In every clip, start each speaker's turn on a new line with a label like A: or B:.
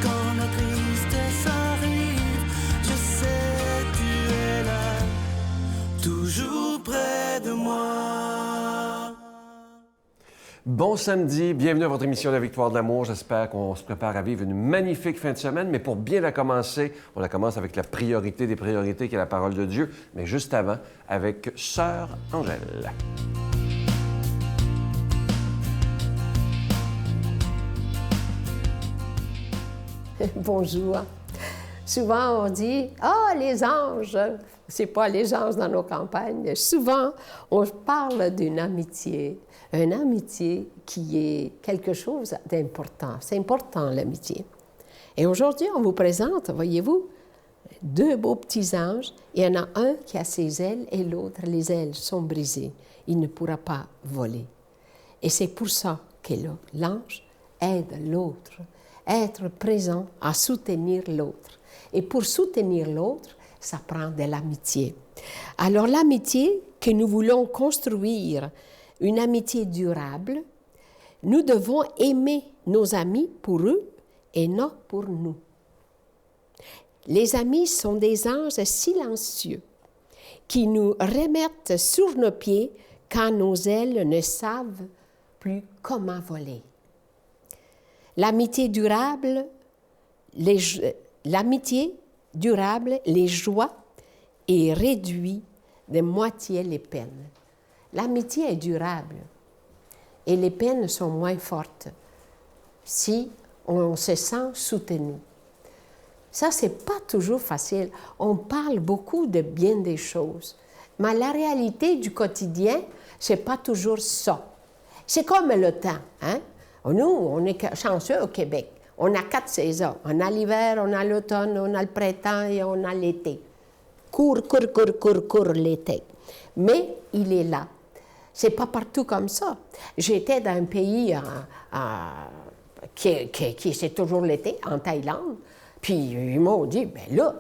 A: quand la tristesse arrive, je sais tu es là, toujours près de moi.
B: Bon samedi, bienvenue à votre émission de La Victoire de l'amour. J'espère qu'on se prépare à vivre une magnifique fin de semaine, mais pour bien la commencer, on la commence avec la priorité des priorités qui est la parole de Dieu, mais juste avant, avec Sœur Angèle.
C: Bonjour. Souvent, on dit « Ah, les anges! » C'est pas les anges dans nos campagnes. Souvent, on parle d'une amitié. Une amitié qui est quelque chose d'important. C'est important, l'amitié. Et aujourd'hui, on vous présente, voyez-vous, deux beaux petits anges. Il y en a un qui a ses ailes et l'autre, les ailes sont brisées. Il ne pourra pas voler. Et c'est pour ça que l'ange aide l'autre, être présent à soutenir l'autre. Et pour soutenir l'autre, ça prend de l'amitié. Alors l'amitié que nous voulons construire, une amitié durable, nous devons aimer nos amis pour eux et non pour nous. Les amis sont des anges silencieux qui nous remettent sur nos pieds quand nos ailes ne savent plus comment voler. L'amitié durable, les joies et réduit de moitié les peines. L'amitié est durable et les peines sont moins fortes si on se sent soutenu. Ça, c'est pas toujours facile. On parle beaucoup de bien des choses, mais la réalité du quotidien, c'est pas toujours ça. C'est comme le temps, hein? Nous, on est chanceux au Québec. On a 4 saisons. On a l'hiver, on a l'automne, on a le printemps et on a l'été. Court l'été. Mais il est là. C'est pas partout comme ça. J'étais dans un pays qui c'est toujours l'été, en Thaïlande, puis ils m'ont dit, bien là,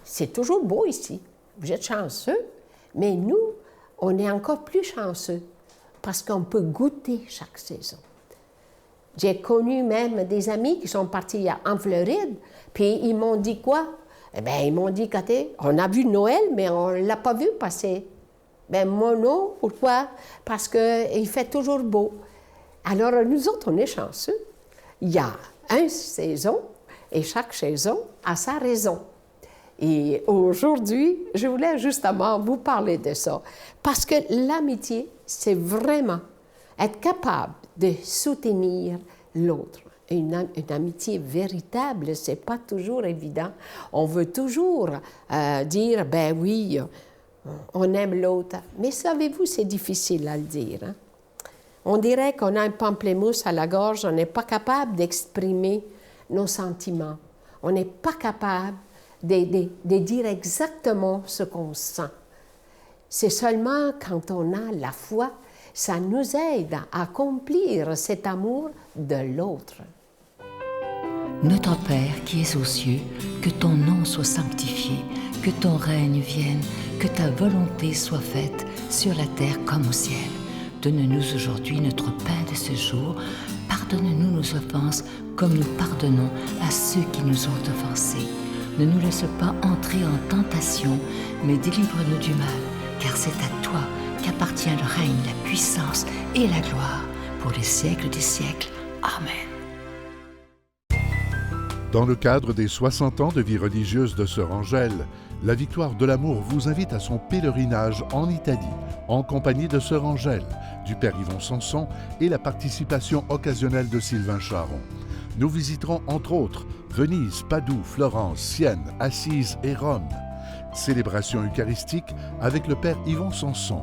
C: c'est toujours beau ici. Vous êtes chanceux, mais nous, on est encore plus chanceux parce qu'on peut goûter chaque saison. J'ai connu même des amis qui sont partis en Floride, puis ils m'ont dit quoi? Eh bien, ils m'ont dit, Cathy, on a vu Noël, mais on ne l'a pas vu passer. Bien, moi, non. Pourquoi? Parce qu'il fait toujours beau. Alors, nous autres, on est chanceux. Il y a une saison, et chaque saison a sa raison. Et aujourd'hui, je voulais justement vous parler de ça. Parce que l'amitié, c'est vraiment être capable de soutenir l'autre. Une amitié véritable, c'est pas toujours évident. On veut toujours dire, ben oui, on aime l'autre. Mais savez-vous, c'est difficile à le dire. Hein? On dirait qu'on a un pamplemousse à la gorge, on n'est pas capable d'exprimer nos sentiments. On n'est pas capable de dire exactement ce qu'on sent. C'est seulement quand on a la foi, ça nous aide à accomplir cet amour de l'autre.
D: Notre Père qui es aux cieux, que ton nom soit sanctifié, que ton règne vienne, que ta volonté soit faite sur la terre comme au ciel. Donne-nous aujourd'hui notre pain de ce jour. Pardonne-nous nos offenses comme nous pardonnons à ceux qui nous ont offensés. Ne nous laisse pas entrer en tentation, mais délivre-nous du mal, car c'est à toi qu'appartient le règne, la puissance et la gloire pour les siècles des siècles. Amen.
E: Dans le cadre des 60 ans de vie religieuse de Sœur Angèle, La Victoire de l'amour vous invite à son pèlerinage en Italie, en compagnie de Sœur Angèle, du Père Yvon Sanson et la participation occasionnelle de Sylvain Charon. Nous visiterons entre autres Venise, Padoue, Florence, Sienne, Assise et Rome. Célébration eucharistique avec le Père Yvon Sanson.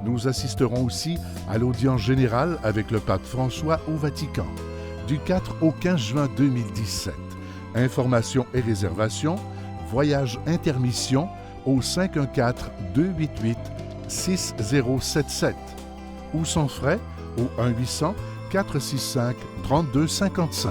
E: Nous assisterons aussi à l'audience générale avec le Pape François au Vatican, du 4 au 15 juin 2017. Informations et réservations, voyage intermission au 514-288-6077 ou sans frais au 1-800-465-3255.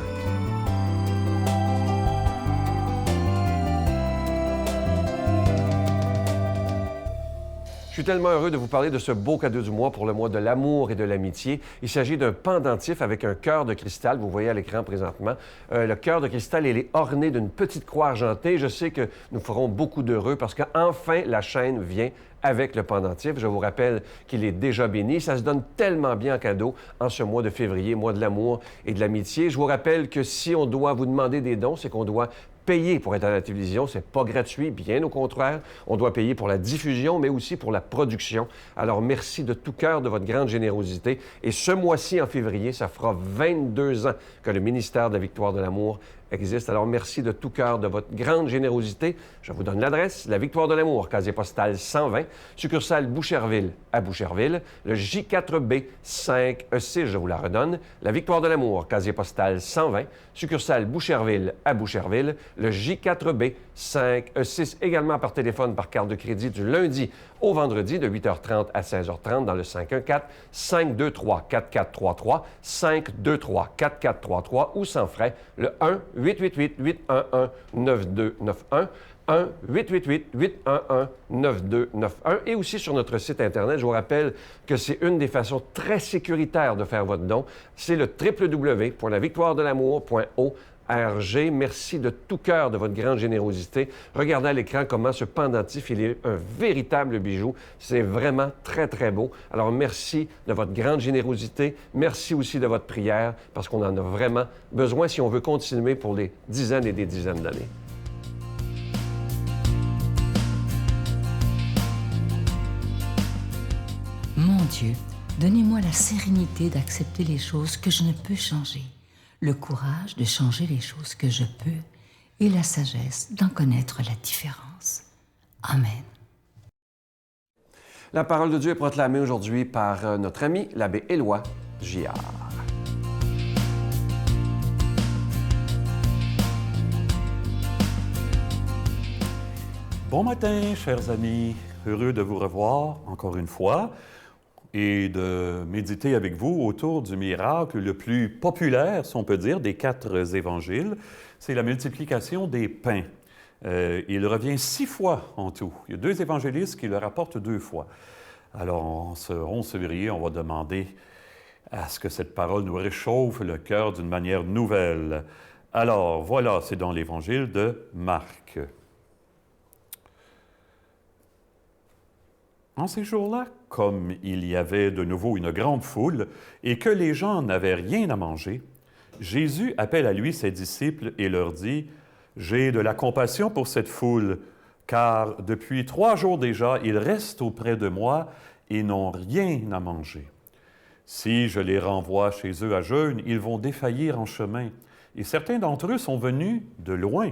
B: Je suis tellement heureux de vous parler de ce beau cadeau du mois pour le mois de l'amour et de l'amitié. Il s'agit d'un pendentif avec un cœur de cristal. Vous voyez à l'écran présentement. Le cœur de cristal, il est orné d'une petite croix argentée. Je sais que nous ferons beaucoup d'heureux parce qu'enfin, la chaîne vient avec le pendentif. Je vous rappelle qu'il est déjà béni. Ça se donne tellement bien en cadeau en ce mois de février, mois de l'amour et de l'amitié. Je vous rappelle que si on doit vous demander des dons, c'est qu'on doit payer pour être à la télévision. C'est pas gratuit, bien au contraire. On doit payer pour la diffusion, mais aussi pour la production. Alors, merci de tout cœur de votre grande générosité. Et ce mois-ci, en février, ça fera 22 ans que le ministère de la Victoire de l'amour existe. Alors, merci de tout cœur de votre grande générosité. Je vous donne l'adresse, la Victoire de l'amour, casier postal 120, succursale Boucherville à Boucherville, le J4B 5E6, je vous la redonne, la Victoire de l'amour, casier postal 120, succursale Boucherville à Boucherville, le J4B 5E6, également par téléphone, par carte de crédit du lundi au vendredi de 8h30 à 16h30 dans le 514-523-4433, 523-4433 ou sans frais, le 1-888-811-9291, 1-888-811-9291 et aussi sur notre site Internet. Je vous rappelle que c'est une des façons très sécuritaires de faire votre don. C'est le www.lavictoiredelamour.org. Merci de tout cœur de votre grande générosité. Regardez à l'écran comment ce pendentif, il est un véritable bijou. C'est vraiment très, très beau. Alors, merci de votre grande générosité. Merci aussi de votre prière parce qu'on en a vraiment besoin si on veut continuer pour des dizaines et des dizaines d'années.
D: Mon Dieu, donnez-moi la sérénité d'accepter les choses que je ne peux changer, le courage de changer les choses que je peux et la sagesse d'en connaître la différence. Amen.
B: La parole de Dieu est proclamée aujourd'hui par notre ami, l'abbé Éloi Giard.
F: Bon matin, chers amis. Heureux de vous revoir encore une fois et de méditer avec vous autour du miracle le plus populaire, si on peut dire, des 4 évangiles. C'est la multiplication des pains. Il revient 6 fois en tout. Il y a 2 évangélistes qui le rapportent 2 fois. Alors, en ce 11 février, on va demander à ce que cette parole nous réchauffe le cœur d'une manière nouvelle. Alors, voilà, c'est dans l'évangile de Marc. En ces jours-là, comme il y avait de nouveau une grande foule et que les gens n'avaient rien à manger, Jésus appelle à lui ses disciples et leur dit « J'ai de la compassion pour cette foule, car depuis 3 jours déjà, ils restent auprès de moi et n'ont rien à manger. Si je les renvoie chez eux à jeûne, ils vont défaillir en chemin, et certains d'entre eux sont venus de loin. »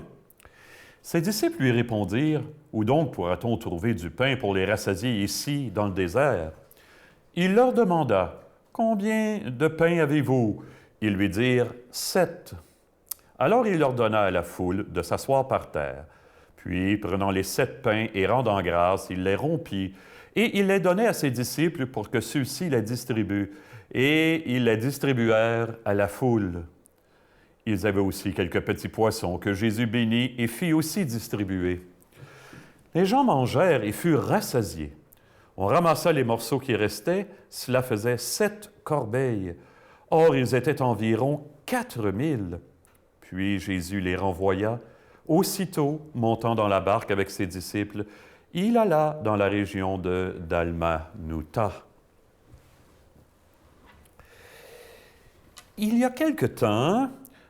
F: Ses disciples lui répondirent, « Où donc pourra-t-on trouver du pain pour les rassasier ici, dans le désert? » Il leur demanda, « Combien de pain avez-vous? » Ils lui dirent, « 7. » Alors il ordonna à la foule de s'asseoir par terre. Puis, prenant les 7 pains et rendant grâce, il les rompit, et il les donnait à ses disciples pour que ceux-ci les distribuent. Et ils les distribuèrent à la foule. Ils avaient aussi quelques petits poissons que Jésus bénit et fit aussi distribuer. Les gens mangèrent et furent rassasiés. On ramassa les morceaux qui restaient, cela faisait 7 corbeilles. Or, ils étaient environ 4000. Puis Jésus les renvoya. Aussitôt, montant dans la barque avec ses disciples, il alla dans la région de Dalmanutha. Il y a quelque temps,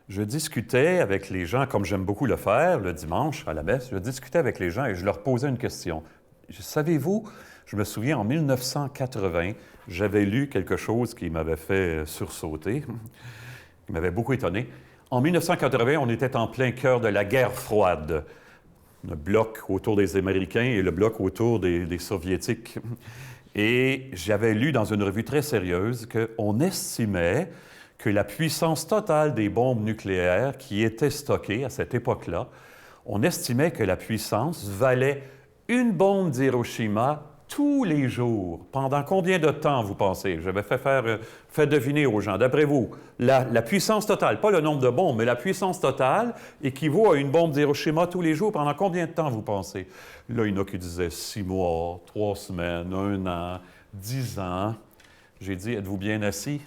F: je discutais avec les gens, comme j'aime beaucoup le faire, le dimanche à la messe, je discutais avec les gens et je leur posais une question. Savez-vous, je me souviens, en 1980, j'avais lu quelque chose qui m'avait fait sursauter, qui m'avait beaucoup étonné. En 1980, on était en plein cœur de la guerre froide. Le bloc autour des Américains et le bloc autour des Soviétiques. Et j'avais lu dans une revue très sérieuse qu'on estimait que la puissance totale des bombes nucléaires qui étaient stockées à cette époque-là, on estimait que la puissance valait une bombe d'Hiroshima tous les jours. Pendant combien de temps, vous pensez? J'avais fait deviner aux gens. D'après vous, la puissance totale, pas le nombre de bombes, mais la puissance totale équivaut à une bombe d'Hiroshima tous les jours. Pendant combien de temps, vous pensez? Là, il y en a qui disaient 6 mois, 3 semaines, 1 an, 10 ans. J'ai dit, êtes-vous bien assis?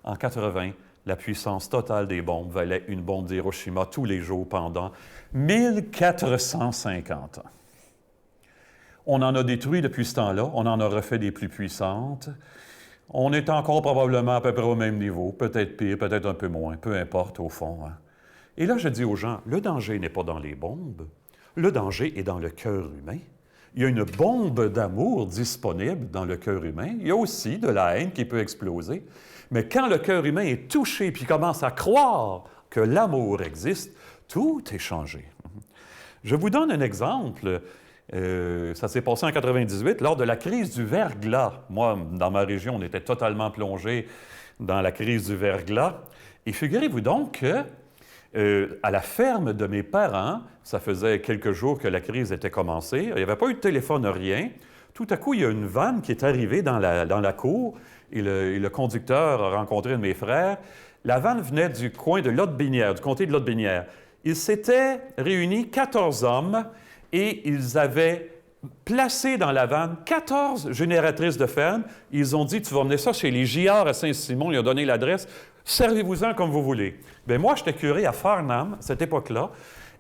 F: En 80, la puissance totale des bombes valait une bombe d'Hiroshima tous les jours pendant 1450 ans. On en a détruit depuis ce temps-là, on en a refait des plus puissantes. On est encore probablement à peu près au même niveau, peut-être pire, peut-être un peu moins, peu importe au fond. Hein. Et là, je dis aux gens, le danger n'est pas dans les bombes, le danger est dans le cœur humain. Il y a une bombe d'amour disponible dans le cœur humain. Il y a aussi de la haine qui peut exploser. Mais quand le cœur humain est touché puis commence à croire que l'amour existe, tout est changé. Je vous donne un exemple. Ça s'est passé en 98, lors de la crise du verglas. Moi, dans ma région, on était totalement plongé dans la crise du verglas. Et figurez-vous donc que à la ferme de mes parents, ça faisait quelques jours que la crise était commencée, il n'y avait pas eu de téléphone, rien. Tout à coup, il y a une vanne qui est arrivée dans la cour et le conducteur a rencontré un de mes frères. La vanne venait du coin de Lotte-Binière, du comté de Lotte-Binière. Ils s'étaient réunis 14 hommes et ils avaient placé dans la vanne 14 génératrices de ferme. Ils ont dit, tu vas emmener ça chez les Giard à Saint-Simon. Ils ont donné l'adresse. Servez-vous-en comme vous voulez. Bien, moi, j'étais curé à Farnham, à cette époque-là,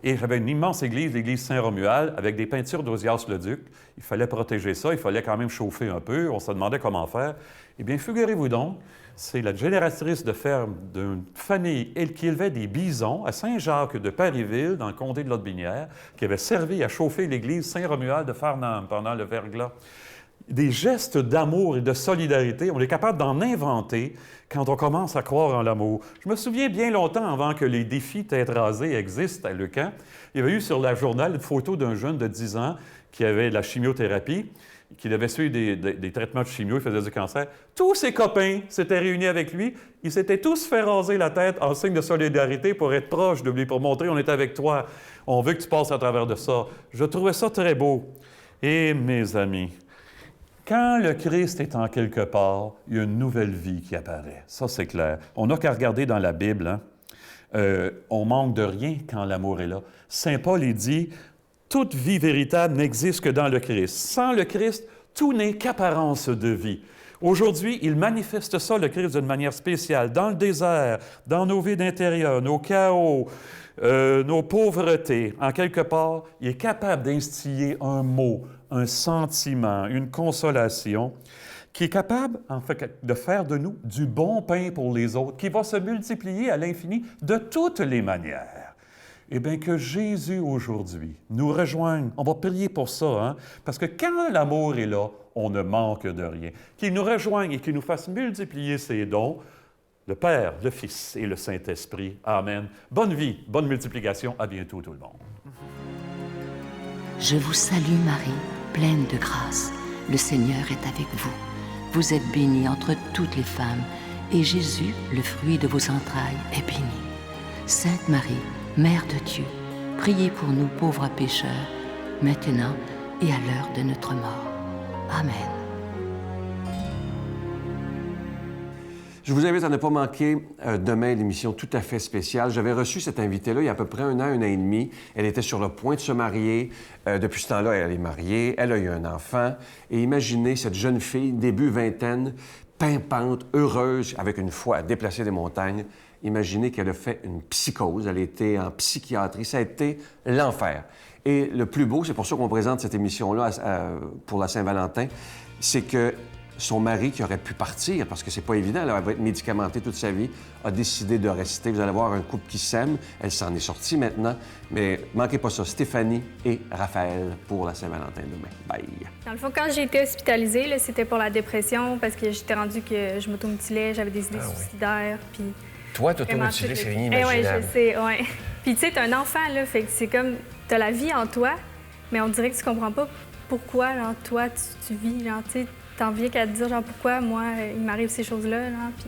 F: et j'avais une immense église, l'église Saint-Romuald, avec des peintures d'Ozias-le-Duc. Il fallait protéger ça, il fallait quand même chauffer un peu. On se demandait comment faire. Eh bien, figurez-vous donc, c'est la génératrice de ferme d'une famille qui élevait des bisons à Saint-Jacques de Parisville, dans le comté de Lotte-Binière, qui avait servi à chauffer l'église Saint-Romuald de Farnham pendant le verglas. Des gestes d'amour et de solidarité, on est capable d'en inventer quand on commence à croire en l'amour. Je me souviens bien longtemps, avant que les défis tête rasée existent à Leucan, il y avait eu sur la journal une photo d'un jeune de 10 ans qui avait de la chimiothérapie, qui devait suivre des traitements de chimio, il faisait du cancer. Tous ses copains s'étaient réunis avec lui. Ils s'étaient tous fait raser la tête en signe de solidarité pour être proche de lui, pour montrer on est avec toi. On veut que tu passes à travers de ça. Je trouvais ça très beau. Et mes amis, quand le Christ est en quelque part, il y a une nouvelle vie qui apparaît. Ça, c'est clair. On n'a qu'à regarder dans la Bible. Hein? On manque de rien quand l'amour est là. Saint Paul, il dit, toute vie véritable n'existe que dans le Christ. Sans le Christ, tout n'est qu'apparence de vie. Aujourd'hui, il manifeste ça, le Christ, d'une manière spéciale, dans le désert, dans nos vies d'intérieur, nos chaos, nos pauvretés. En quelque part, il est capable d'instiller un mot, un sentiment, une consolation, qui est capable, en fait, de faire de nous du bon pain pour les autres, qui va se multiplier à l'infini de toutes les manières. Eh bien, que Jésus, aujourd'hui, nous rejoigne. On va prier pour ça, hein? Parce que quand l'amour est là, on ne manque de rien. Qu'il nous rejoigne et qu'il nous fasse multiplier ses dons, le Père, le Fils et le Saint-Esprit. Amen. Bonne vie, bonne multiplication. À bientôt, tout le monde.
D: Je vous salue, Marie, pleine de grâce. Le Seigneur est avec vous. Vous êtes bénie entre toutes les femmes, et Jésus, le fruit de vos entrailles, est béni. Sainte Marie, Mère de Dieu, priez pour nous pauvres pécheurs, maintenant et à l'heure de notre mort. Amen.
B: Je vous invite à ne pas manquer demain l'émission tout à fait spéciale. J'avais reçu cette invitée-là il y a à peu près un an et demi. Elle était sur le point de se marier. Depuis ce temps-là, elle est mariée. Elle a eu un enfant. Et imaginez cette jeune fille, début vingtaine, pimpante, heureuse, avec une foi à déplacer des montagnes. Imaginez qu'elle a fait une psychose. Elle était en psychiatrie. Ça a été l'enfer. Et le plus beau, c'est pour ça qu'on présente cette émission-là pour la Saint-Valentin, c'est que son mari, qui aurait pu partir, parce que c'est pas évident, elle va être médicamentée toute sa vie, a décidé de rester. Vous allez voir un couple qui s'aime. Elle s'en est sortie maintenant. Mais manquez pas ça, Stéphanie et Raphaël pour la Saint-Valentin demain. Bye!
G: Dans le fond, quand j'ai été hospitalisée, là, c'était pour la dépression, parce que j'étais rendue que je m'automutilais, j'avais des idées suicidaires, puis...
B: Toi, t'automutiler, c'est inimaginable.
G: Oui, je sais, oui. Puis tu sais, t'as un enfant, là, fait que c'est comme... T'as la vie en toi, mais on dirait que tu comprends pas pourquoi, genre, toi, tu vis, genre, tu sais, t'en viens qu'à te dire, genre, pourquoi, moi, il m'arrive ces choses-là, genre, puis...